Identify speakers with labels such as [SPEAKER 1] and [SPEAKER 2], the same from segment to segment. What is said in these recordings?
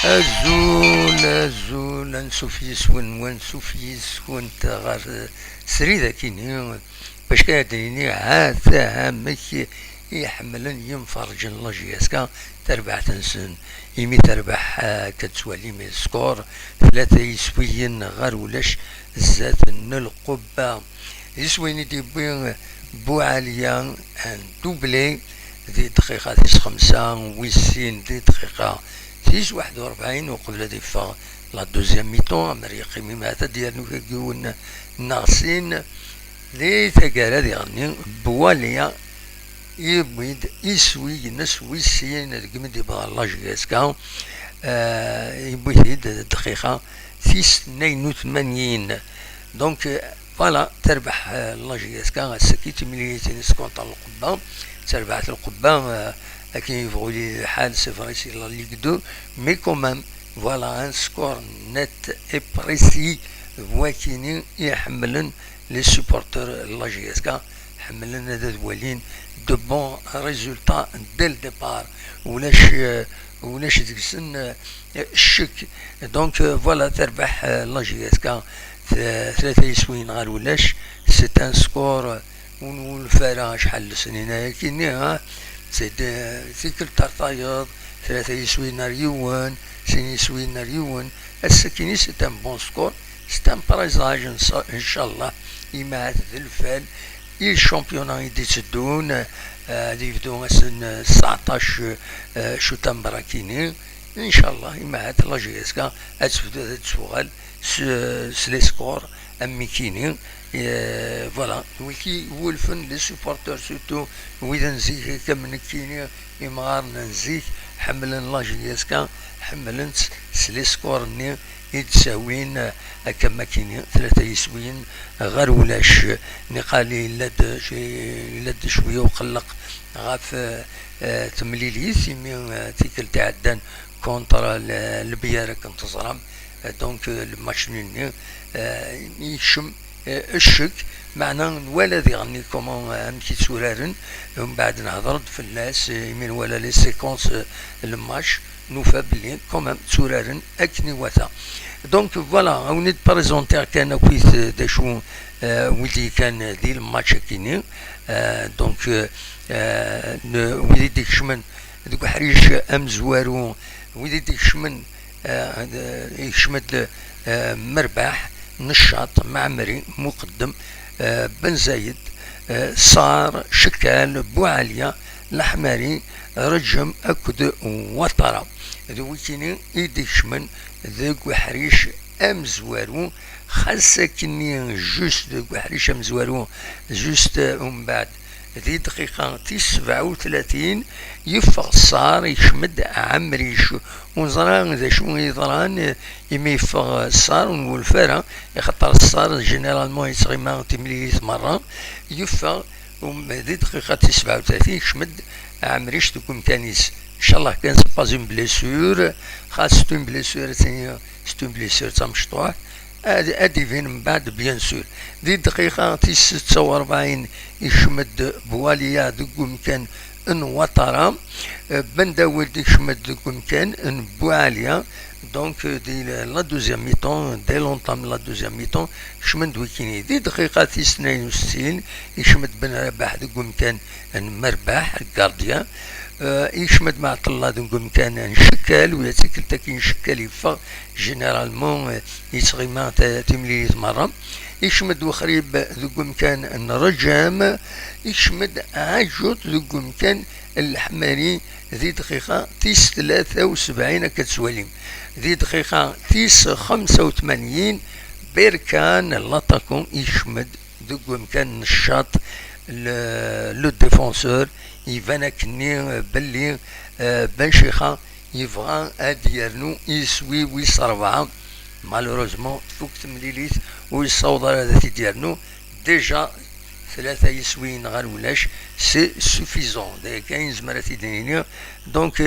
[SPEAKER 1] azul ansuf yis-wen wansuf yis-went ɣer srid akini باش كادريني عاد عامك يحملن ينفرجن لاجياسكا تربح تنسن يمي تربح كتسوالي مي سكور 3 غير ولاش زات القبة يسويني ديبوين بوعالية ان دوبلي دي دقيقة 5 ويسين دي دقيقة 41 وقبل ديفا لا دوزيام ميتون امريقي مما ديالو كيقولنا ناقصين لي تقال هذه غني بواليا يبيد يسوي نس ويسين القمد يبغى لاجياسكا يبيد دقيقة 82 دونك فوالا تربح لاجياسكا سكيت مليتين سكونت القبة تربحت القبة لكن يبغوا لي حال سي سي لا ليغ 2 مي كومام فوالا ان سكور نت اي بريسي واكيني يحملن لي سوبورتور لاجياسكا حملن هذا الوالين دو بون ريزولتا دي الديبار ولاش ديكسن الشك دونك فوالا تربح لاجياسكا 3 غير ولاش سي ان سكور والفارغ شحال سنين كيني سي كل ترطايض 3 ريون 2 ريون السكيني سي ان بون سكور سي ان بريزاج ان شاء الله يمعت الفال الشامبيونا يديتدون اللي يبدو سن 19 شتنبر كيني ان شاء الله يمعت لاجياسكا اتفدو هذا السؤال سلي سكور امي كيني فوالا ويكي ولفن لي سوبورتور سورتو وإذا نزيك كمن كيني يمغار نزيك حملن لاجياسكا حملن سلي سكور ني يتساوين كما كيني 3 غير ولاش نقالي لد شويه وقلق غاف تمليليس يمي تيكل تعدان كونترا البيارة كنت صرام دونك الماتش ني يشم الشك معنا ولا ذي غني كومون امشي تسورارن ومن بعد نهضر في الناس يمين ولا لي سيكونس الماتش نوفا بلي كومون تسورارن اكني وثا دونك فوالا ونيت بريزونتير كان كويس داشو ولي كان دي الماتش كيني دونك ولي ديك شمن دوك حريش ام زوارو ولي ديك شمن يشمد مرباح نشاط معمري مقدم بن زايد صار شكال بوعالية الحماري رجم أكد وطرة ذوكيني يديش من ذوك حريش أمزوارو خاصة كني جوست ذوك حريش أمزوارو جوست ومن بعد ذي دقيقة 37 يفق صار يشمد عمريش ونزران ذا شو يضران يمي يفق صار والفارة يخطر الصار جينيرالمون يتغيما تمليث مرة يفق ذي دقيقة 37 يشمد عمريش تكون كانيس ان شاء الله كان سبازون بليسور خاصة بليسور ثانية ستون بليسور تمشطوح ادي فين من بعد بيان سور دي دقيقة 46 يشمد بواليا دقو مكان ان وطرة بندا ولد يشمد دقو مكان ان بواليا دونك دي لا دوزيام ميتون دي لونطام لا دوزيام ميتون شمد ويكيني دي دقيقة 62 يشمد بن رباح دقو مكان ان مرباح الكارديان يشمد مع طلع دنقول كان نشكل ويا تيكل كي نشكل يفا جينيرالمون يتغيما تمليت مرة يشمد وخريب دنقول كان نرجم يشمد عجوت دنقول كان الحماري ذي دقيقة 73 كتسواليم ذي دقيقة 85 بيركان لاتاكون يشمد دنقول كان نشاط لو ديفونسور يبان كني بلي بن شيخة يبغى اديرنو يسوي ويصربعه مالوروزمون فوق تمليليت ويصوض هذا ديالنو ديجا 3 يسوين غير ولاش سي سوفيزون دا كاين زمرات دينيا دونك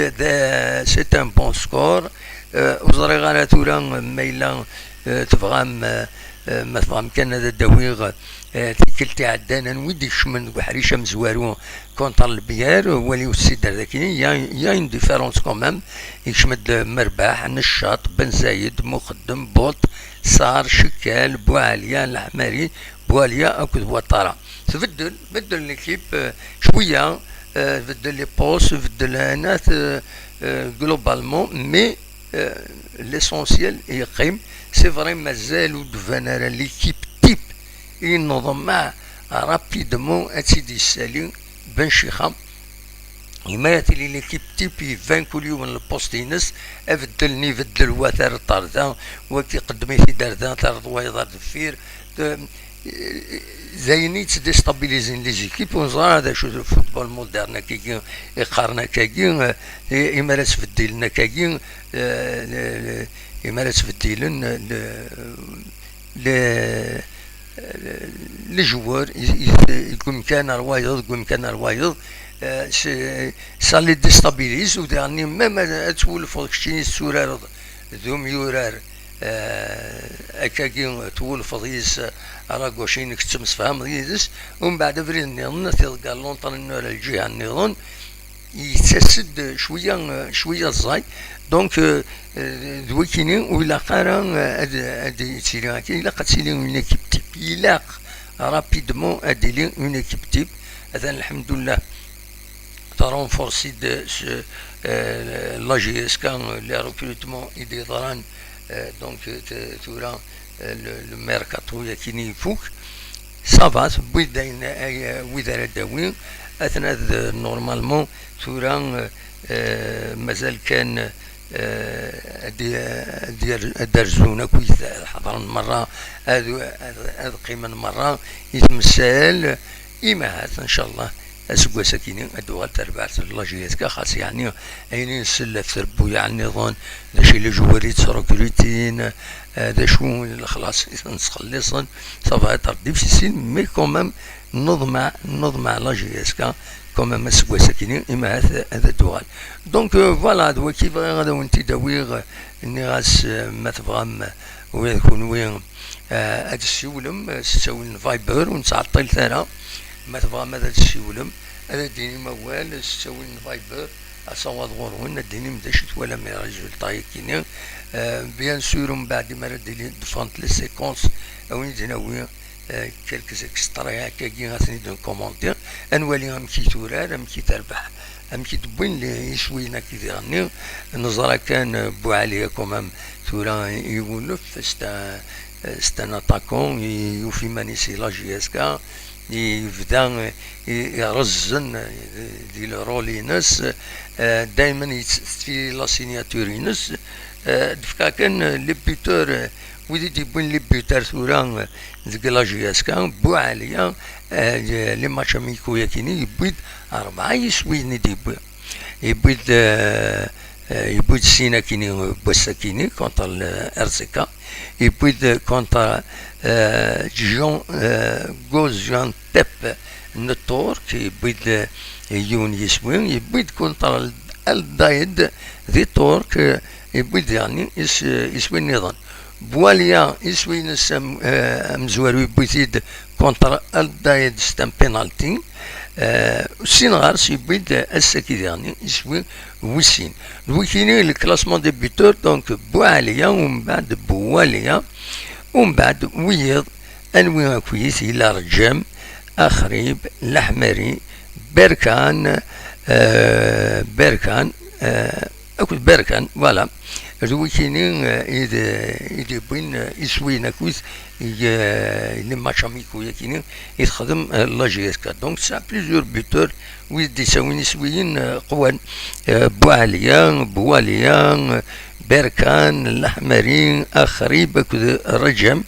[SPEAKER 1] سي ان بون سكور وزري غانا تورا ميلا تبغام مثلا كان هذا داويغ تيكلتي عدانا ويدي شمن وحريشه مزوارو كونتر البيار ولي السيد ذاك يا اون ديفيرونس كومام يشمد مرباح نشاط بن زايد مخدم بوط صار شكال بوعليا الحماري بواليا اكو بوطاره بدل ليكيب شويه بدل لي بوس بدل الناس جلوبالمون مي ليسونسيال يقيم سي فري مازالو دفانا ليكيب تيب ينظم مع رابيدمون اتسيدي السالي بن شيخه يما ياتي ليكيب تيبي 20 كل يوم البوست ينس افدلني بدل وثار طردا وكي قدمي في داردا طرد ويضاد الفير زيني تديستابيليزين لي زيكيب ونزار هذا شو الفوتبول مودرن كي يقارنا كاكي يمارس في الديلنا كاكي يمارس في الديلن لي جوار يكون كان روايض يكون كان روايض سا لي ديستابيليز وداني ميم تولف كشتيني السورار ذوم يورار اكاكي تولف ضيس على غوشين كتمس فهم ضيس ومن بعد فريد النظام تلقى لونطن على الجهه النظام يتسد شويه صاي دونك دوكيني ولا قارن ادي تيلاكي الا قتيلي اون ايكيب تيب يلاق رابيدمون ادي لي اون ايكيب تيب هذا الحمد لله ترونفورسي لا جي اس كان لي ريكروتمون ايدي ضران دونك تورا لو ميركاتو يكيني فوق صافا وذا داوين اثناء نورمالمون تورا مازال كان درزونا كويس حضر مرة هذا قيمة مرة يتمثال إيماهات إن شاء الله أسقوا سكينين أدوغال تربع الله جيسكا خاص يعني أين نسلف تربو يعني نظن داشي اللي جواري تسركريتين هذا شو خلاص نسخلصن صافا تردي في السن مي كومام نظم على جيسكا كومام أسقوا سكينين إيماهات هذا دوغال دونك فوالا دوا كيف غادا وانتي داويغ اني غاس ما تبغام وين يكون وين هاد السيولم تساول فايبر ونتعطل ثاني ما تبغى هذا السيولم هذا ديني موال تساول فايبر اصوات غورون ديني مداشت ولا مي ريزولطا كيني بيان سور من بعد ما ردي دفونت لي سيكونس وين ديناوي كلكز اكسترا هكاكي غاسني دون كومونتير انوالي ام كي تورار ام كي تربح ام كي تبين لي يشوينا كي ديرني نظرا كان بوعلي كومام تورا يولف ستان اتاكون يوفي مانيسي لا جي اس كا يبدا يرزن دي رولينس دائما يتسفي لا سيناتورينس دفكا كان لي بيتور ويدي تيبون لي بيتر ثورا ديك لا جي اس كا بوعليا لي ماتش اميكو ياكيني يبيد 4 يسويني ديبوي يبيد سينا كيني بوسا كيني كونتر الارزكا يبيد كونتر جون غوز جون تيب نتور كي يبيد يون يسوين يبيد كونتر الدايد ذي تورك يبيد يعني يسوين نظام بواليا يسوي نسم مزواري بيزيد كونتر الدايد ستان بينالتي السينغار سيبيد الساكي يعني يسوي ويسين الويكيني الكلاسمون دي بيتور دونك بواليا ومن بعد بواليا ومن بعد ويض انوي كويس الى رجم اخريب الاحمري بركان اكل بركان فوالا الويكينين إذا بين يسوينا كويس اللي ماتشاميكو ياكينين يتخدم لا جي اس كا دونك سا بليزيور بيتور ويدي يساوين يسويين قوان بواليا بركان الاحمرين اخريب اكل رجم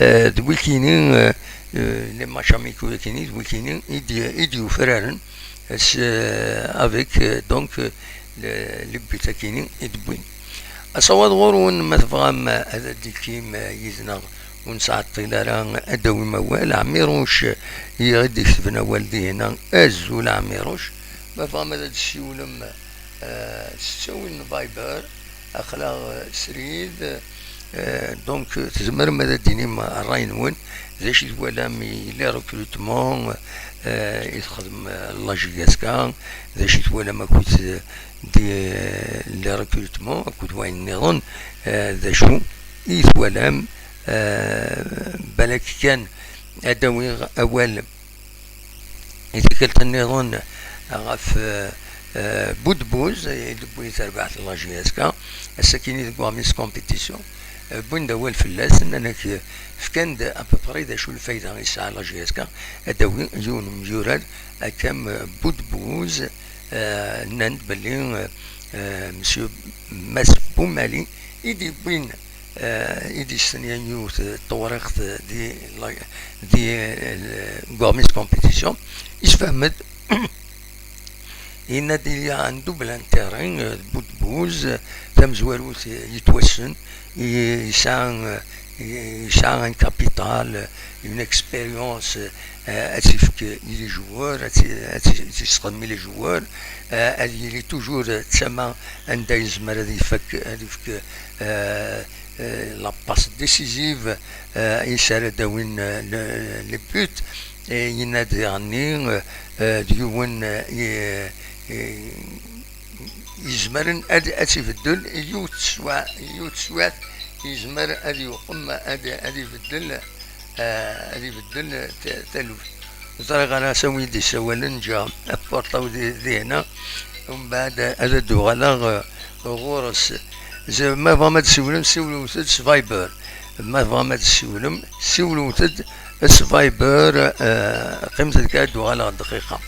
[SPEAKER 1] الويكينين اللي ماتشاميكو ياكينين الويكينين يديو فرارن افيك دونك لي بيتاكينين يدبوين أصوات غورون ما تفهم هذا الكيم يزنا ونسعى الطيلة أدوي موال عميروش يغدي يكتبنا والدي هنا أزول عميروش ما فهم هذا السيولم تسوي فايبر أخلاق سريد دونك تزمر ماذا ديني ما الراي نون ذا شي ولا مي لي ريكروتمون يخدم لاجياسكا ذا شي ولا ما كنت دي لي ريكروتمون كنت وين نظن ذا شو يثولم بالك كان ادوي اول إذا كنت النظام غاف بودبوز يدبوني تربعت لاجياسكا الساكيني دكوا ميس كومبيتيسيون بون داول فلاس انك فكان ابوبري دا شو الفايده يسعى لاجياسكا ادوي يون مجورد كم بودبوز ناند بلي مسيو ماس بومالي يدي بين يدي سنيا نيوت طورقت دي غوميس كومبيتيسيون يفهمد إن دي عنده بلانتيرين بودبوز ثم زواروت يتوسن يسان ان كابيتال اون اكسبيريونس اتيفك لي جوار تستخدمي لي جوار اللي توجور تسمى عندها يزمر هذه فك لا باس ديسيزيف يسال داوين لي بوت ينادي عني ديون يزمرن ادي في الدل يوتسوات يزمر ادي يقوم ادي في الدل ادي في الدل تلوف زرق انا سوي دي سوالن جا بورطاو دي هنا ومن بعد هذا دوغالا غورس ما فما تسولم سولو سفايبر ما فما تسولم سولو سفايبر قيمة الكاد دوغالا دقيقة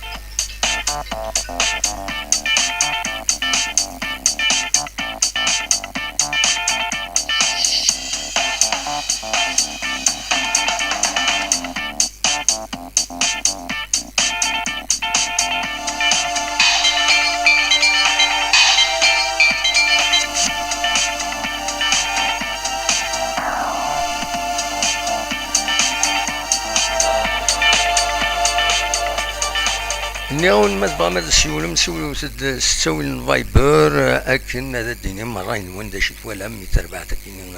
[SPEAKER 1] نيون ما تبغى تسولم سولو تسوي الفايبر اكن هذا الدنيا مراين وين داش تولى مي تربح تكين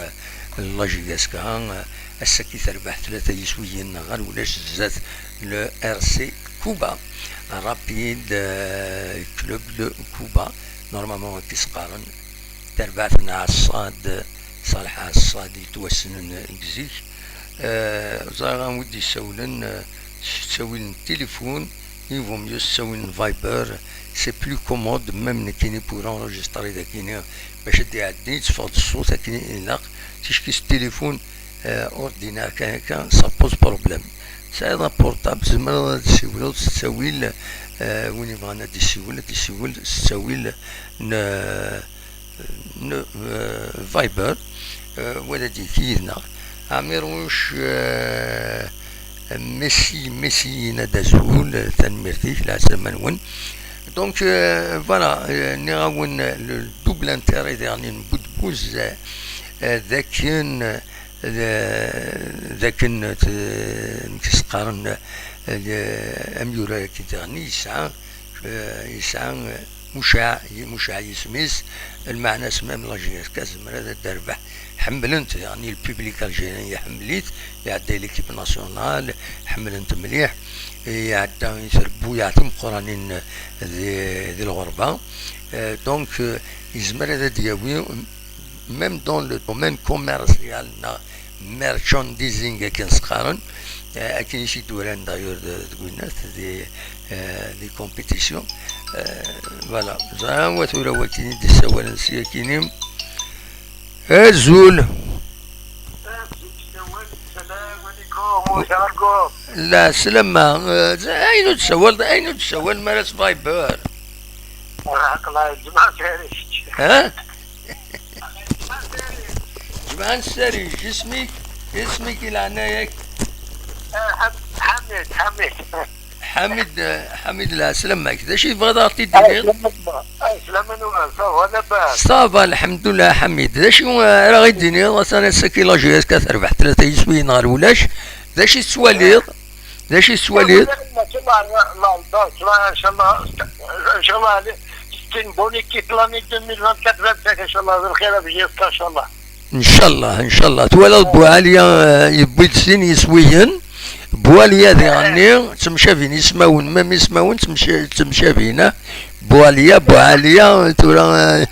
[SPEAKER 1] لاجياسكا السكي تربح 3 يسويين غير ولاش زات لو ار سي كوبا رابيد كلوب دو كوبا نورمالمون كيسقارن تربحنا على الصاد صالح على الصاد يتوسنن كزيك زاغا ودي سولن تسوي التليفون il vaut mieux sur une Viber, c'est plus commode même pour enregistrer des kiné باش تدي تفض الصوت كاين لا تشكي التليفون اوردينار كان سا بوز بروبليم سي هذا بورتابل زعما تسول تسويل وين بغانا تسول تسويل ن فايبر ولا دي كينا عميروش ميسي ندازول تنمرتيك لا سمنون دونك فوالا نراون لو دوبل انتيري ديالني بودبوز ذاكن كيسقارن اميورا كيتغني يسعى مشاع يسميس المعنى سمام لاجياس كازمر هذا الدربح حملنت يعني البيبليك الجيريان حمليت يعدي ليكيب ناسيونال حملنت مليح يعدي يسربو يعطيهم قرانين ذي الغربة دونك يزمر هذا دياوي ميم دون لو دومين كوميرسيال ميرشانديزينغ كنسقارن كاين شي دوران دايور تقولنا دي كومبيتيسيون فوالا زعما ثورة وكيني دي سوالن سياكينيم الزول لا سلامة أين تسول مارس فايبر ها جمعان السري اسمك العنايك حميد لا سلامك ذا شي بغا تعطي الدنيا صافا الحمد لله حميد ذا شي راه غير الدنيا انا ساكي لاجياس كتربح 3 يسوي نهار ولاش ذا شي السواليض ان شاء الله ان شاء الله ستين بونيكي بلاني 2024 ان شاء الله بالخير بجيسكا ان شاء الله ان شاء الله ان شاء الله تولى بواليا يبيد سين يسويين بواليا ذي غني تمشى فين يسماون ما يسماون تمشى فينا بواليا تورا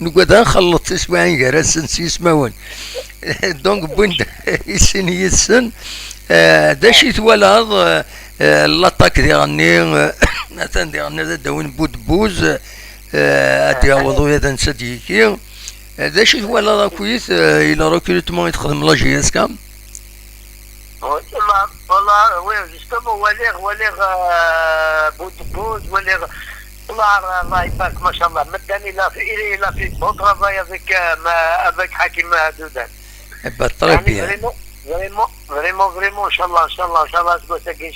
[SPEAKER 1] نقعد نخلط تسوين جرس يسماون دونك بوين يسن يسن داشي تولى لاطاك دي غني مثلا دي غني داوين بود بوز ادي عوضو هذا نسديكي هذا شي ولا كويس الى ريكروتمون يتخدم لا جي اس كام
[SPEAKER 2] والله وي جوستومون وليغ بود بوز وليغ الله يبارك ما شاء الله مداني لا في بون ترافاي افيك حكيم دودان
[SPEAKER 1] بالطريقه
[SPEAKER 2] فريمون ان شاء الله ان شاء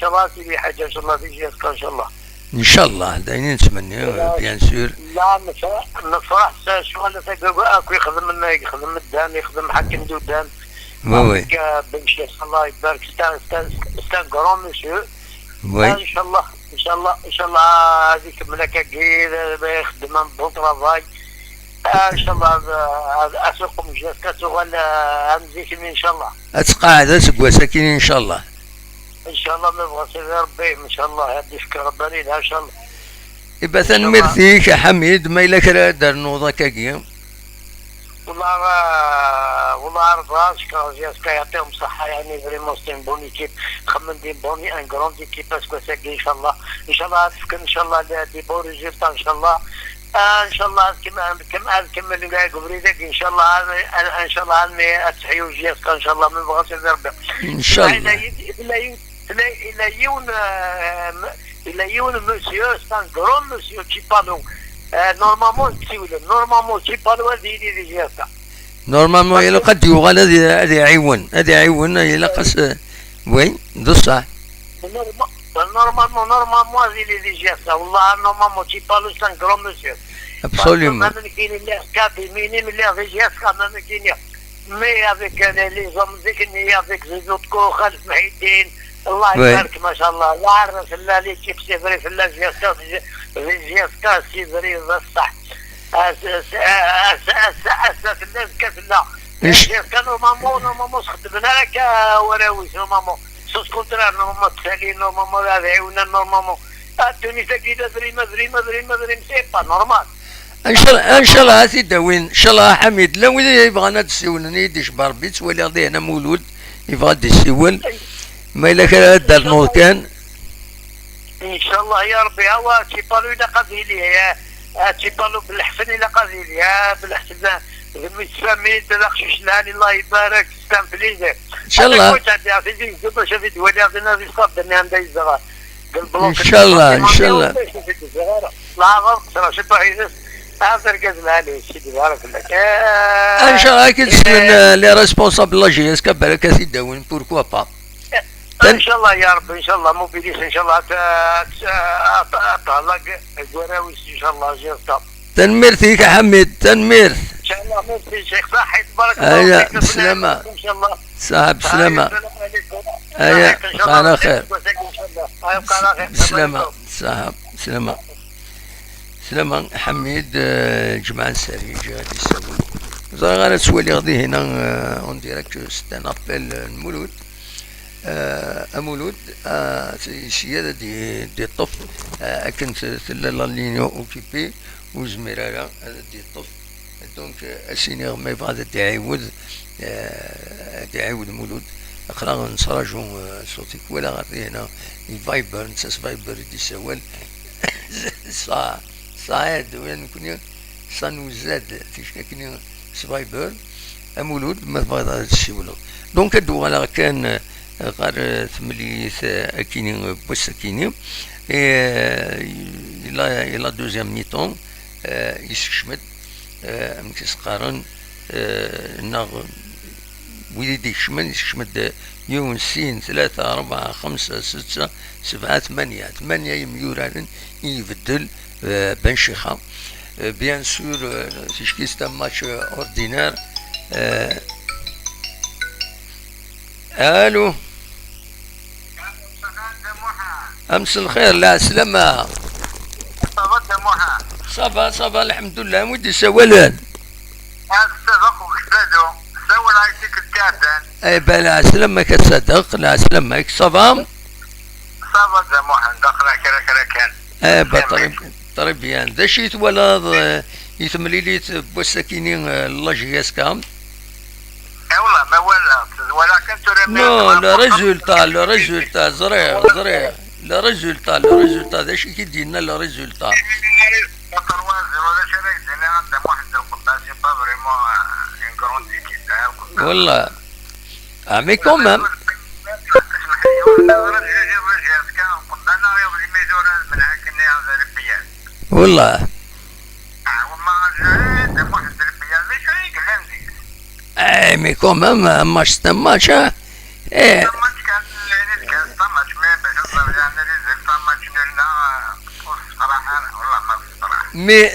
[SPEAKER 2] الله سيدي حاجه ان شاء الله في جي اس ان شاء الله
[SPEAKER 1] ان شاء الله دايرين نتمنى بيان سور.
[SPEAKER 2] لا نفرح شغل اكو يخدم الدان يخدم حكم دودان
[SPEAKER 1] وي
[SPEAKER 2] بنشي الله يبارك ستان كرون مسيو
[SPEAKER 1] وي
[SPEAKER 2] ان شاء الله هذيك ملكه كير يخدم بون ترافاي ان شاء الله اسوقهم جاسكا شغل همزيك ان شاء الله
[SPEAKER 1] اتقاعد سكوا ساكنين ان شاء الله
[SPEAKER 2] ان شاء الله ما بغى سيدي ربي ان شاء الله هادي شكر رباني ان شاء الله
[SPEAKER 1] يبقى تنمر فيك يا حميد ما الا كرا دار نوضه كاكيا
[SPEAKER 2] والله ربي شكرا جاسكا يعطيهم الصحه يعني فريمون ستين بون ايكيب خمن دي بوني ان كروند ايكيب باسكو ساكي ان شاء الله تفكر ان شاء الله دي بون ريزولتا ان شاء الله ان شاء الله كما نكمل كاع قبريتك ان شاء الله اني اتحيو جاسكا ان شاء الله من بغى سيدي ربي
[SPEAKER 1] ان شاء الله
[SPEAKER 2] il a eu un monsieur, c'est un grand monsieur qui parle. Normalement, qui parle de ça.
[SPEAKER 1] Normalement, il قد يغال هذه عيون إلى قص وين دوسا.
[SPEAKER 2] Normalement, il est déjà ça. Allah, normalement, qui parle c'est un grand monsieur.
[SPEAKER 1] Absolument.
[SPEAKER 2] Mais avec les hommes avec les autres Khalif Mahidine. الله يبارك ما شاء الله لا عرف الا لي كيف سيفري في الجياسكا سيفري الصح في الناس كفلا الجياسكا نورمالمون خدمنا لك وراويس نورمالمون سوس كونترار نورمالمون تسالين نورمالمون هذا عيونا نورمالمون التونسيه كي دري سي با نورمال
[SPEAKER 1] ان شاء الله سيدي وين ان شاء الله حميد لو يبغى تسولني يديش بربيت ولي غادي انا مولود يبغى يسول ما إلا كان دار نوض كان
[SPEAKER 2] إن شاء الله يا ربي هو تيبالو إلا قضيلي تيبالو بالحسن إلا قضيلي بالحسن المتفاهمين تلاقشوش لهاني الله يبارك ستان فليزي
[SPEAKER 1] إن شاء الله
[SPEAKER 2] إن
[SPEAKER 1] شاء الله إن شاء الله
[SPEAKER 2] لا غلط ترى شو بعيد هذا قزل عليه سيدي بارك الله
[SPEAKER 1] ان شاء الله كي تسمن لي ريسبونسابل لا جي اس كبارك سيدي وين بوركوا با
[SPEAKER 2] ان شاء الله يا رب ان شاء الله موبيليس ان شاء الله طلق القراويس ان شاء الله جيرتا
[SPEAKER 1] تنمير فيك يا حميد تنمير
[SPEAKER 2] ان شاء الله ميرسي شيخ صحي تبارك الله
[SPEAKER 1] فيك بسلامة
[SPEAKER 2] ان شاء الله
[SPEAKER 1] صاحب بسلامة على خير بسلامة صاحب سلامة حميد جماعة السريج غادي يسوي غادي تسولي غادي هنا اون ديريكت ستان ابل المولود مولود سيادة دي الطف كنت لا لينيو اوكيبي وزميرة هذا دي الطف دونك اسيني ما يبغى تعاود مولود اقرا نصراجو صوتك ولا غادي هنا الفايبر نساس فايبر دي سوال صاعد وين كنا صنوزاد تشكاكني سفايبر مولود ما تبغى تشيولو دونك هادو على كان غير ثمليث أكيني بوس أكيني إلا دوزيام ميتون يسكشمد مكس قارن ناغ ويدي يسكشمد يوم سين 3 4 5 6 7 8 يميوران يبدل بنشيخة بيان سور تشكيس تم ماتش اوردينار الو امس الخير لا سلامة صبا الحمد لله ودي سوالان
[SPEAKER 2] اخوك فادو
[SPEAKER 1] اي بلا سلامك الصدق لا سلامك صافا
[SPEAKER 2] صافا محمد دخل كذا كان
[SPEAKER 1] اي بطريب بيان ذا شيت ولا يتمليليت بوسكينين الله جياسكام
[SPEAKER 2] والله ما ولكن ترى
[SPEAKER 1] نو لا ريزولتا زريع لا ريزولتا ذا شي كيدينا لا ريزولتا والله عمي كومام والله اي مي كومام ماتش تماش ايه مي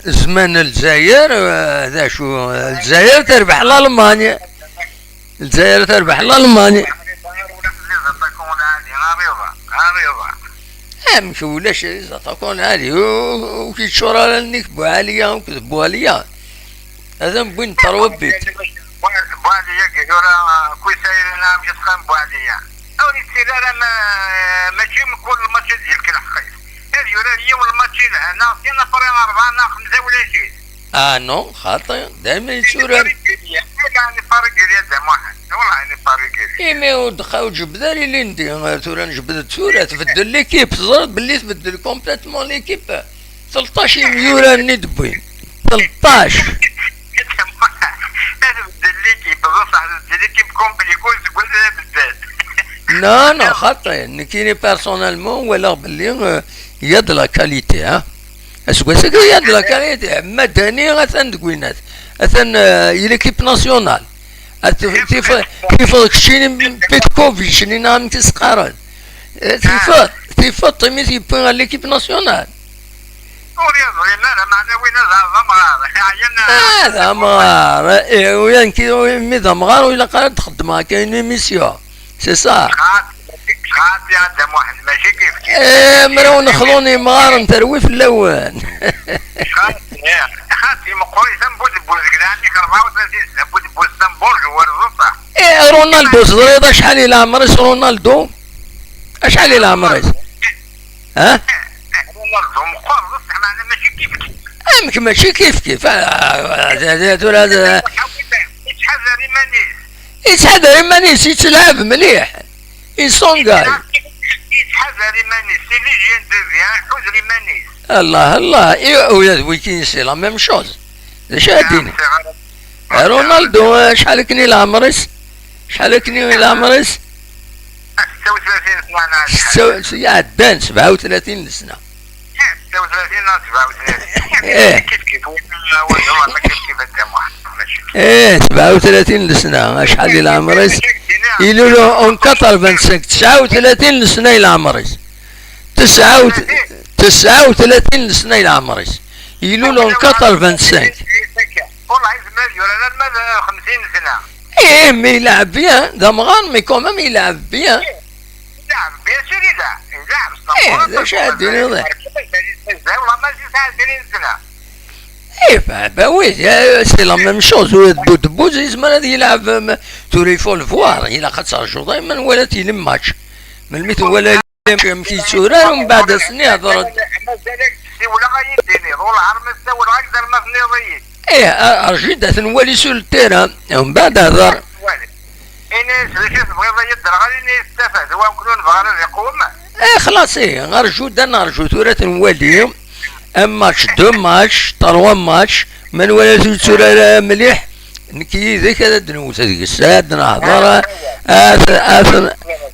[SPEAKER 1] زمان الجزائر هذا شو الجزائر تربح لألمانيا الجزائر تربح لألمانيا مش ولاش إذا تكون هذه وكي تشورا نكبوا عليا وكذبوا عليا هذا بوين تروبيت
[SPEAKER 2] بواليا كيقولوا كل سيرنا مش تخان بواليا أو السيرة ماشي من كل ماتش ديال كل حقيقة هذه ولا اليوم الماتش هنا فينا فريق 4 5 ولا شيء
[SPEAKER 1] نو خاطئ دائما يصير
[SPEAKER 2] يعني فرق اليد واحد والله يعني فرق اليد
[SPEAKER 1] مي ودخلوا جبدالي اللي ندي تورا نجبد تورا تبدل ليكيب زرد باللي تبدل كومبليتمون ليكيب 13 يورو ندبوين 13 لا خاطئ نكيني بيرسونيلمون ولا باللي يد لا كاليتي ها اسكو يد لا كاليتي مدني غثن تقوينات اثن ليكيب ناسيونال تيفا كشيني بيتكوفيتش اللي نعم تسقارن تيفا طيمي بون ليكيب ناسيونال هذا مغار وين كي ميدا مغار ولا قاعد تخدمها كاين ميسيون سي صح
[SPEAKER 2] خاطي هذا واحد ماشي كيف
[SPEAKER 1] مرو نخلوني مغار نتروي في اللون
[SPEAKER 2] خاطي مقولي بود كذا عندك 34 سنه بود اسطنبول جوار الزوطه
[SPEAKER 1] رونالدو صغير شحال الى عمرس رونالدو شحال الى عمرس ها
[SPEAKER 2] رونالدو مقرص معنا ماشي كيف
[SPEAKER 1] كيف هذا
[SPEAKER 2] يتحذر
[SPEAKER 1] مانيس يتلعب مليح يسونغاي
[SPEAKER 2] يتحذر مانيس سيليجين دوفيان حذر مانيس
[SPEAKER 1] الله ويكين سي لا ميم شوز شاديني رونالدو شحال كني العمرس
[SPEAKER 2] 36 سنه
[SPEAKER 1] يا دان 37 سنه
[SPEAKER 2] 36 37 كيف والله كيف
[SPEAKER 1] ايه 37 سنه شحال الى عمرس يقولوا له اون 85 39 سنه الى عمرس 39 سنه الى عمرس يقولوا له اون 85
[SPEAKER 2] والله زمان يورا ماذا 50 سنه
[SPEAKER 1] ايه مي يلعب بيان ذا مغان مي كومام يلعب بيان
[SPEAKER 2] يلعب بيان سير يلعب
[SPEAKER 1] ايه شاديني والله
[SPEAKER 2] والله ما زيد 20 سنه
[SPEAKER 1] ايه باوي سي لا ميم شوز بوز يزمان هذا يلعب توري فول فوار الى 15 دائما ولا تيلم ماتش من المثل ولا يمكن تسورا ومن بعد سنين هضرت
[SPEAKER 2] ولا غيديني والله عرمسه ولا اقدر ما فني
[SPEAKER 1] ايه ارجيت نولي سول التيران ومن بعد هضر
[SPEAKER 2] انا شوف بغيت يدير غادي يستفاد هو يمكن نبغى يقوم
[SPEAKER 1] ايه خلاص ايه نرجو تورا نولي ماتش 2 ماتش 3 ماتش من ولا تورا مليح نكي ذيك هذا دنوس هذيك الساد نهضر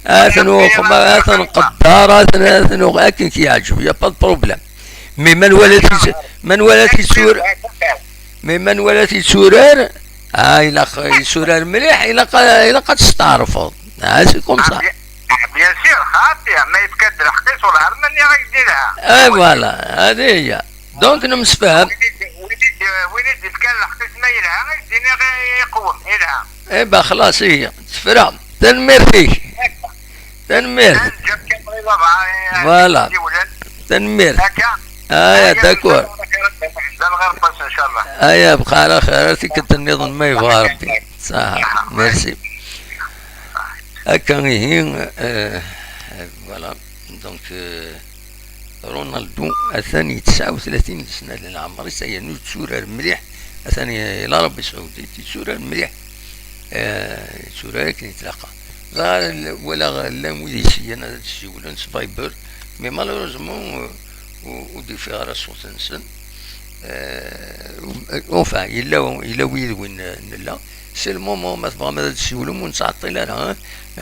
[SPEAKER 1] اثن قدار اثن اكن كي يعجب يا با بروبليم مي من ولات يسورر الى يسورر مليح الى قد تستعرفوا هذا كوم صح
[SPEAKER 2] بيان سير خاطئ ما يتكدر حقيس ولا هرمني غيديرها
[SPEAKER 1] اي فوالا هذه هي دونك نمسفهم
[SPEAKER 2] وليد كان الحقيس ما يلها غيديني يقوم يلها
[SPEAKER 1] اي خلاص هي تفرع تنمير فيك تنمير فوالا تنمير داكور
[SPEAKER 2] ان شاء الله
[SPEAKER 1] بقى على خيراتك النظام ما يبغى ربي صح ميرسي. هكا هي فوالا دونك رونالدو الثاني 39 سنة للعمر سينو تسورر مليح الثاني إلى ربي سعودي تسورر مليح تسورر كي يتلاقى ولا لا موديسي أنا تسولن سبايبر مي مالوروزمون ودي فيها راسو تنسن اونفا إلا وين نلا سي المومون ما تبغى ما تسولو ونتعطي لها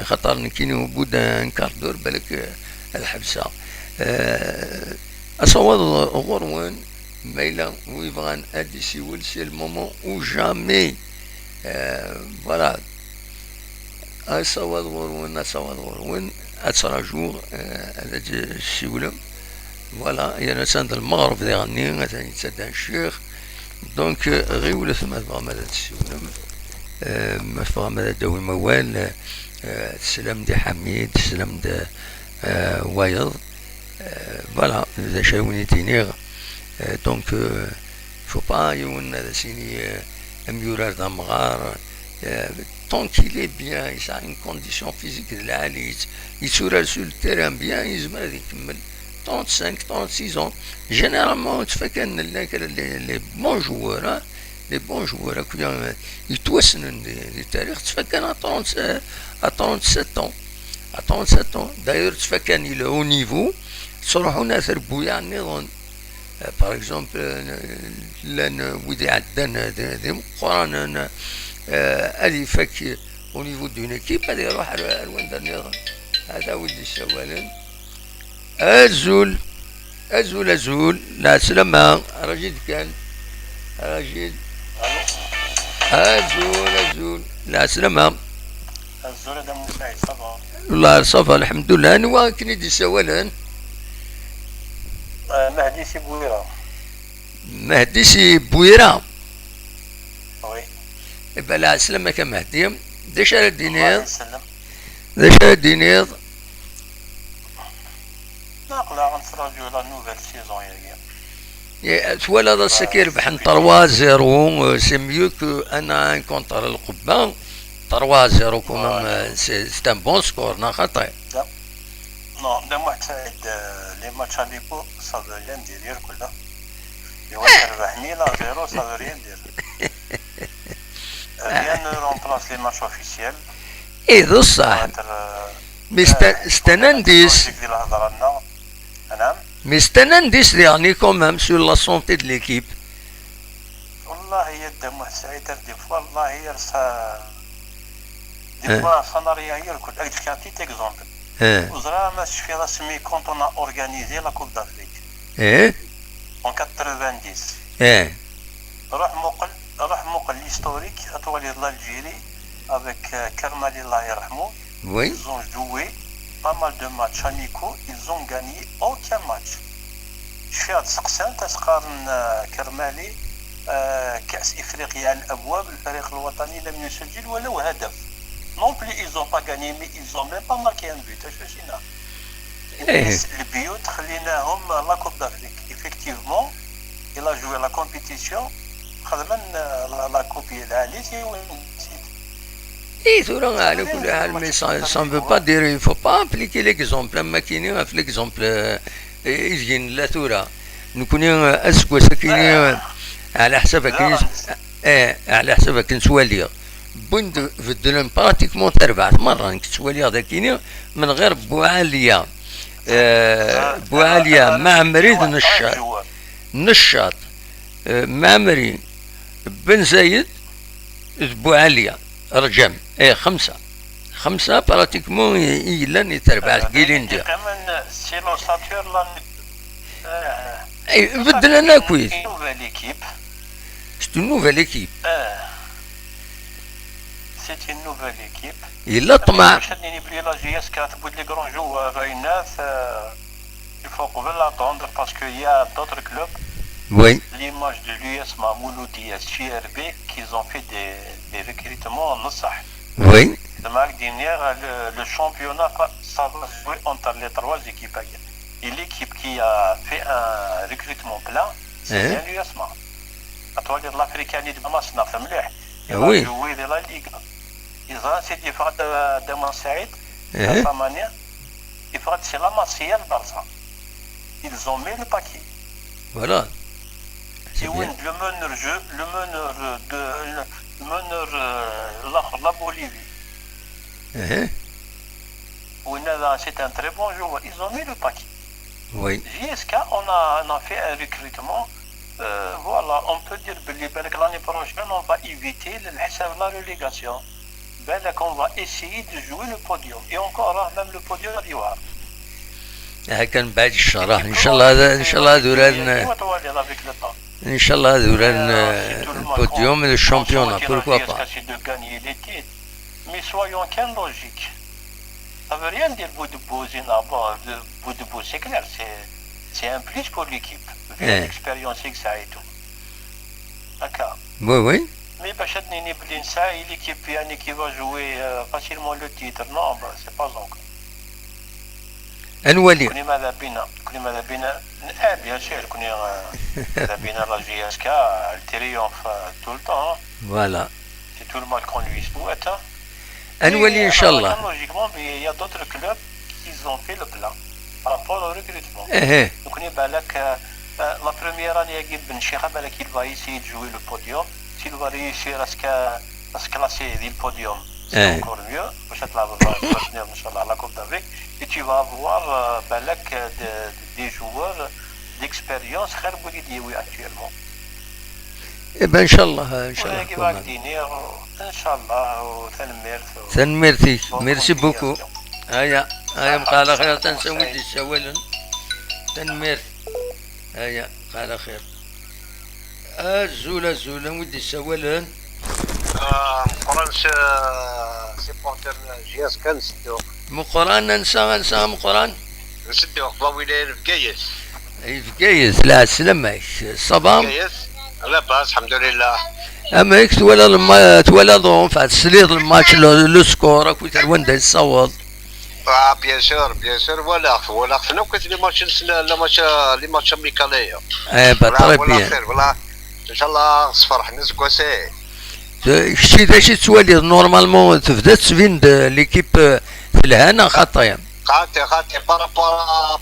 [SPEAKER 1] خاطر كاين بود ان كاردور بالك الحبسه أصوات غروان ميلا ويبغان أدي سيول سي المومون أو جامي فوالا أصوات غروان أتراجور هذا سيولم فوالا يعني ساند المغرب ذي غني مثلا يتسدى الشيخ دونك غير ولا ثم تبغى ماذا تسيولم ما تبغى ماذا داوي موال السلام دي حميد السلام دي وايض فوالا إذا شاوني تينيغ دونك فو با يون هذا سيني أميورار دا مغار طونك إلي بيان يسعى إن كونديسيون فيزيك العالية يتسورر سو التيران بيان يزمر يكمل 35 36 ans généralement تفكن لي بون جوار لي بون جوار كلهم يتوسنن للتاريخ تفكن à 37 ans à 37 ans d'ailleurs تفكن إلى au niveau صراحة ناثر بويا النظام باغ اكزومبل لان ودي عدنا ذي قرانا هذه فك او نيفو دون ايكيب هذا يروح الوان دار النظام هذا ودي السوالن ازول لا سلامة راجل كان راجل ازول لا سلامة
[SPEAKER 3] الزول هذا مساعد صبا
[SPEAKER 1] والله صافا الحمد لله انا كني دي سوالن مهدي سي بويرة
[SPEAKER 3] وي
[SPEAKER 1] بلا سلامة كمهدي داش على الدينيض
[SPEAKER 3] ناقلا غنتفرجو على نوفيل سيزون
[SPEAKER 1] يا تولى هذا السكير بحن 3-0 سي ميو كو انا كونتر القبان 3-0 كومام سي ان بون سكور نا خطا
[SPEAKER 3] Non, de moi, les matchs amicaux, ça veut rien dire, كله. يوصل 0 ça veut rien dire. Rien ne remplace les matchs officiels.
[SPEAKER 1] ايه ذو الصح مستننديس
[SPEAKER 3] نعم
[SPEAKER 1] مستننديس يعني كومام سور لا سونتي دو ليكيب
[SPEAKER 3] والله يد سعيد دي فوا والله يرسى دي فوا صناريا يركل اجل كان تيت اكزومبل وزرا ما شفي رسمي كونت اون اورغانيزي لا كوب دافريك
[SPEAKER 1] ايه
[SPEAKER 3] اون 90
[SPEAKER 1] ايه
[SPEAKER 3] روح مقل l'historique اتولي الجيري avec Kermali Allah yarhamou.
[SPEAKER 1] Oui.
[SPEAKER 3] Ils ont joué pas mal de matchs amicaux, ils ont gagné aucun match. شفي هاد السقسان تسقارن كرمالي كأس إفريقيا على الأبواب الفريق الوطني لم يسجل ولو هدف. Non plus ils ont pas gagné mais ils ont même pas marqué un but. اش مشينا؟ البيوت خليناهم لا كوب دافريك. Effectivement, il a joué la compétition. خدمن لا كوبي العالية ونسيت.
[SPEAKER 1] اي ثورة على كل حال مي سان فو با دير يل فو با ابليكي ليكزومبل اما كاينين في ليكزومبل يجين لا ثورة نكون اسكو ساكينين على حسابك على حسابك نسواليا بند في الدنيا براتيكمون تربع مرة نسواليا ذاكينين من غير بوعالية بوعالية مع مريض نشاط معمري بن زايد بوعالية رجم خمسة براتيكمون إلا نتربع كيلين ديال
[SPEAKER 3] كمان سيلو ساتور لا
[SPEAKER 1] اي بدنا ناكويت
[SPEAKER 3] نوفيل ايكيب
[SPEAKER 1] سي اون نوفيل ايكيب
[SPEAKER 3] سيتي اون نوفيل ايكيب
[SPEAKER 1] إلا طمع
[SPEAKER 3] شدني بلي لا جي اس كاتبوا لي كرون جو باينات il faut قبل attendre parce que y a d'autres clubs.
[SPEAKER 1] Oui.
[SPEAKER 3] L'image de l'US Mamouloudi et CRB qu'ils ont fait des recrutements en Nusah.
[SPEAKER 1] Oui.
[SPEAKER 3] Le match dernier, le championnat, ça va jouer entre les trois équipes. Et l'équipe qui a fait un recrutement plein, c'est l'US Ma. À toi, l'Africain de Mamas n'a fait مليح. Il va
[SPEAKER 1] Oui.
[SPEAKER 3] jouer de la Liga. إذا سيدي فقط دمان سعيد
[SPEAKER 1] Eh,
[SPEAKER 3] Samania, il faut c'est la Marseillaise Barça. Ils ont mis le paquet.
[SPEAKER 1] voilà. C'est
[SPEAKER 3] Et
[SPEAKER 1] bien.
[SPEAKER 3] oui, le meneur la Bolivie.
[SPEAKER 1] Eh,
[SPEAKER 3] Oui, c'est un très bon joueur. Ils ont mis le paquet.
[SPEAKER 1] oui.
[SPEAKER 3] JSK, on a fait un recrutement. Voilà, on peut dire que l'année prochaine, on va éviter la relégation. On va essayer de jouer le podium. Et encore, même le podium à Diwar.
[SPEAKER 1] كان بعد الشهر ان شاء الله هذا ان شاء الله دوران ان شاء الله دوران البوديوم الشامبيون pourquoi pas.
[SPEAKER 3] C'est de gagner les titres. Mais soyons qu'un logique. Ça veut rien dire bout de bout, c'est clair, c'est un plus pour l'équipe. Vu l'expérience que ça et tout. D'accord.
[SPEAKER 1] Oui, oui.
[SPEAKER 3] Mais Bachatni Niblin, ça, l'équipe qui va jouer facilement le titre. Non, c'est pas encore.
[SPEAKER 1] انولي.
[SPEAKER 3] كوني ماذا بينا bien sûr كوني ماذا بينا la JSK elle triomphe tout le temps.
[SPEAKER 1] Voilà.
[SPEAKER 3] C'est tout le mal qu'on lui souhaite.
[SPEAKER 1] انولي ان شاء الله.
[SPEAKER 3] Logiquement, mais il y a d'autres clubs qui ont fait le plan par rapport au recrutement.
[SPEAKER 1] ايه.
[SPEAKER 3] Donc on est balak la première année avec Ben Cheikh balak il va essayer de jouer le podium. S'il va réussir à se classer dans le podium, c'est encore mieux. Peut-être là va Inch'Allah la Coupe d'Afrique. Et tu vas avoir des joueurs d'expérience très bonnes actuellement.
[SPEAKER 1] Eh ben inchallah inchallah.
[SPEAKER 3] Qui va venir inchallah
[SPEAKER 1] تنميرتي ميرسي بوكو. هيا قال خير تنسوي دي سوالن تنمير. هيا قال خير. زولا ودي سوالن.
[SPEAKER 2] مقران سيبورتر جياس كان نسدو
[SPEAKER 1] مقران ننسى مقران
[SPEAKER 2] نسدو طويلين في كايس.
[SPEAKER 1] اي في كايس لا سلامك صبام.
[SPEAKER 2] كايس لا باس الحمد لله.
[SPEAKER 1] اما هيك تولدهم في السليط الماتش لو سكور اكو تروند يصوت.
[SPEAKER 2] بيان سور ولا خفنا كنت لي ماتش ميكاليه.
[SPEAKER 1] اي بطري بيان.
[SPEAKER 2] والله ان شاء الله صفر حنا زكواسي.
[SPEAKER 1] شتي داشي تولي نورمالمون تبدا تسفين ليكيب في الهنا خاطيه.
[SPEAKER 2] خاطي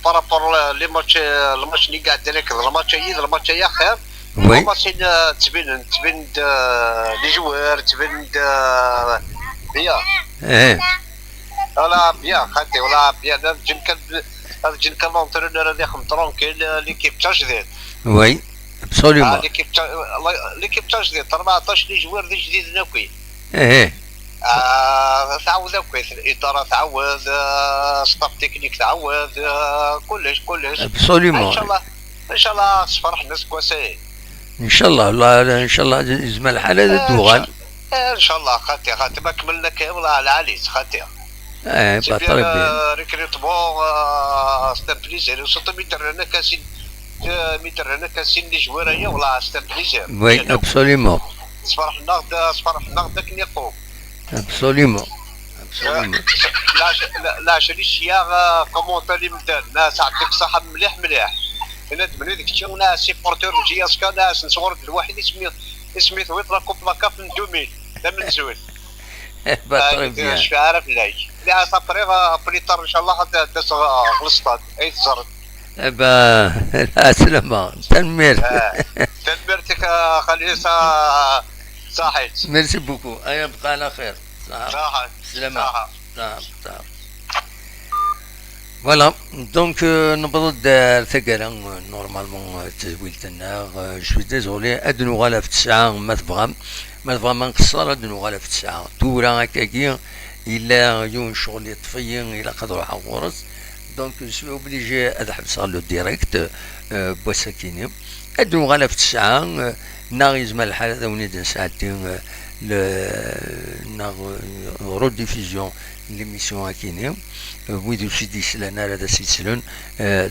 [SPEAKER 2] بارابور لي ماتش الماتش اللي قاعد ديريكت الماتش هي خير.
[SPEAKER 1] وي.
[SPEAKER 2] الماتش تبين لي جوار تبين بيان.
[SPEAKER 1] ايه.
[SPEAKER 2] ولا بيان خاطي ولا بيان جن كان لونترونور اللي خم ترونكيل ليكيب تاع جديد.
[SPEAKER 1] وي ابسوليومون.
[SPEAKER 2] ليكيب تاع جديد 14 لي جوار جديد ناكي.
[SPEAKER 1] ايه.
[SPEAKER 2] تعود كويس الاداره تعود ستاف تكنيك تعود كلش
[SPEAKER 1] ابسوليومون.
[SPEAKER 2] ان شاء الله صفر الناس كويسين
[SPEAKER 1] ان شاء الله والله ان شاء الله يزمل الحاله الدوغان.
[SPEAKER 2] ان شاء الله خاطي ما كملنا كامل على العليس خاطي.
[SPEAKER 1] ايه بطري بيان.
[SPEAKER 2] ريكريتمون ستان بليزير وسط ميتر كاسين لي جواريه والله ستان بليزير.
[SPEAKER 1] وي ابسوليومون.
[SPEAKER 2] صفر النقد داك يقوم.
[SPEAKER 1] ابسوليومون.
[SPEAKER 2] لا شريش يا كومونتاري مدان ناس عطيك صح مليح انا من هذيك الشيء وانا سيبورتور جياس كان ناس نصور الواحد سميت ويطلع كوب لاكاف من 2000 لا من زول.
[SPEAKER 1] بطري بيان.
[SPEAKER 2] مش عارف لاي لا صابري بريطار ان شاء الله حتى الاستاد اي تزرد.
[SPEAKER 1] لا سلامة تنمير.
[SPEAKER 2] تنميرتك خليه صاحيت.
[SPEAKER 1] ميرسي بوكو. ايا بقى على خير.
[SPEAKER 2] صح
[SPEAKER 1] سلامة. صح. فوالا دونك نبض دار ثقالا نورمالمون تزويلتنا شوي ديزولي ادنو غالا في 9 ما تبغى ما نقصر ادنو غالا في 9 دورا هكاكي الا يون شغل يطفيين الا قد روح غورس دونك سوي اوبليجي اذهب لو ديريكت بوساكيني ادنو غالا في 9 ناغيز مال الحال هذا ونيد ساعتين روديفيزيون ليميسيون هاكيني ويدو سيدي سلانا هذا سيتسلون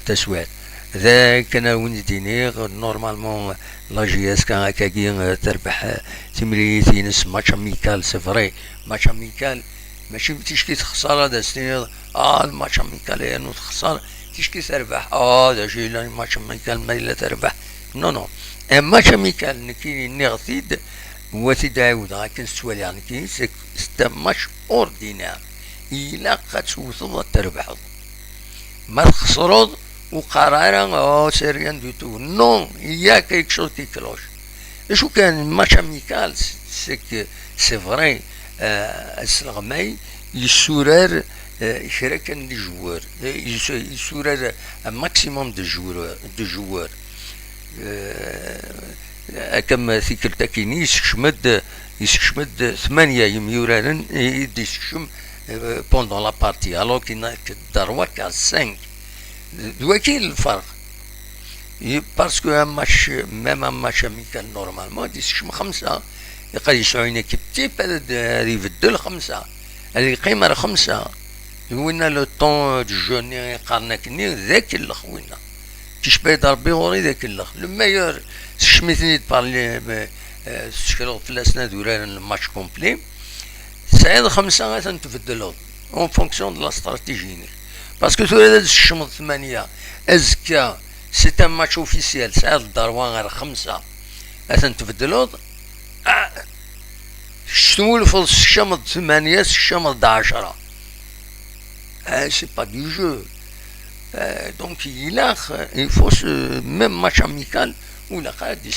[SPEAKER 1] تسوات ذاك انا ونديني نورمالمون لا جي اس كان هكاكي تربح تمريتي نس ماتش اميكال سي فري ماتش اميكال ماشي تشكي تخسر هذا سنين الماتش اميكال انو تخسر تشكي تربح هذا شي لا ماتش اميكال ما الا تربح نو ماتش اميكال كاين نغثيد وتداود غاكن سوال يعني كي ستا ماتش اوردينير إلا قد توصل تربح ما تخسرود وقرارا سي ريان دو تو نون يا كيك شوز كي كلوش شو كان ماتش اميكال سي فري السلغماي يسورر شركة دي جوار يسورر un maximum de joueurs كما ذكرت كيني يسكشمد 8 يميوران يديسكشم pendant la partie alors qu'il n'a que droit qu'à 5 دوكي الفرق parce que même un match amical normalement يديسكشم 5 يقدر يسعوا une équipe type يبدل 5 اللي قيمة 5 وين لو طون دو جوني قارنا كني ذاك الخوينا كيشبه ضربي غوري ذاك الاخ لو مايور شميتني بارلي شكلوا فلاسنا دوران الماتش كومبلي سعيد 5 غتنتبدلوا اون فونكسيون دو لا استراتيجي باسكو تو الشمط 8 ازكا سي ان ماتش اوفيسيال سعيد الضربه غير 5 غتنتبدلوا شنو في الشمط 8 الشمط 10 c'est pas du jeu. Donc il faut ce même match amical où la carte dit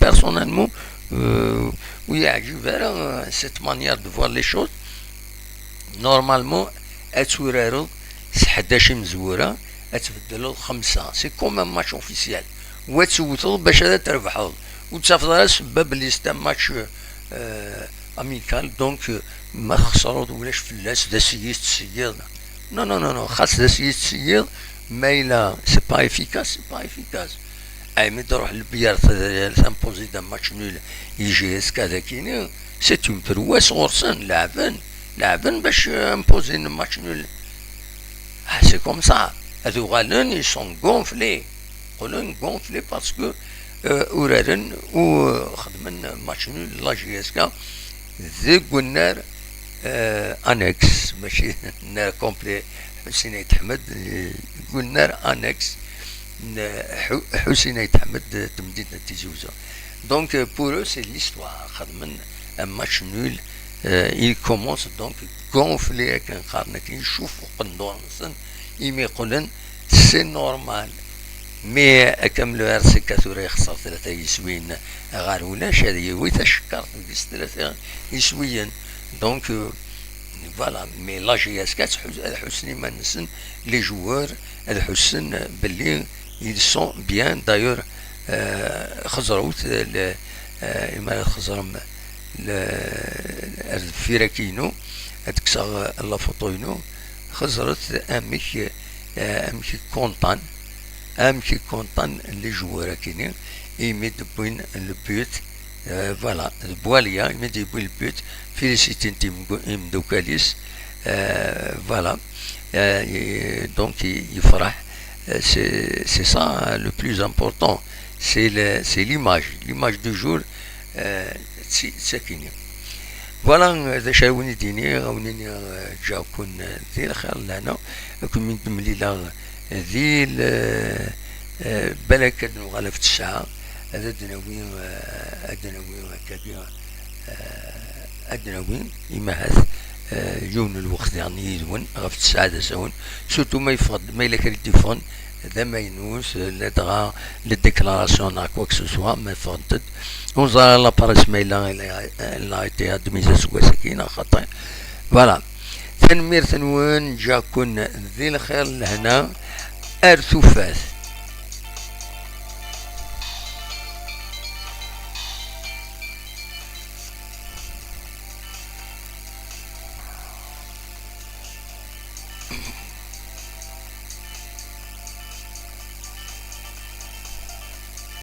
[SPEAKER 1] personnellement où il y a cette manière de voir les choses. Normalement, أتورارو 11 مزورة أتبدلو 5 c'est comme un match officiel. وتسوتو باش هذا تربحو وتصافط سبب اللي ستا ماتش amical donc ما خسروا ولاش فلاس دا سيد Non, non, non, non, mais là, c'est pas efficace. Mais de l'Biyar s'imposer d'un match nul, IGS Kadakini, c'est une prouesse Orson, l'Aven, باش imposer un match nul. C'est comme ça. Ils sont gonflés. Parce que Ouraren ou Khadman match nul, la GSK, ذي قلنا انكس ماشي نار كومبلي حسين يتحمد قلنا انكس حسين يتحمد تمدينة تيزوزا دونك بور سي ليستوار خدمن ان ماتش نول il commence donc gonfler كان قارنا كي نشوفوا قندورنسن يمي يقولن سي نورمال مي كملوا ارسي كثوري يخسر 3 يسوين غير ولاش هذه ويتا شكرت ديس 3 يسويا donc voilà mais là GSK الحسني ما نسن les joueurs الحسن باللي ils sont bien d'ailleurs خزروت ما خزرم الفيراكينو اتكسر لا فوتوينو خزرت امك كونطان les joueurs كيني يمد بين البيوت voilà Boalia il m'a dit le but féliciter Tim Doukalis voilà donc il fera c'est ça le plus important c'est l'image du jour c'est qui voilà ذا شاوني ديني غاوني جاكون ذي الخير لنا كون من تمليلا ذي بلك نغلف الساعه هذا كبير أدنوي يمهث يوم الوقت يعني يدون غف السعادة سون سورتو ما يفقد ما إلا كان التليفون ذا ما ينوس لا دغا للديكلاراسيون ا كوا كسوسوا ما يفقد ونزار لا بارس ما إلا ايتي ادميزا سوا سكينة خطأ فوالا تنمير تنوين جاكون ذي الخير لهنا أرثوفات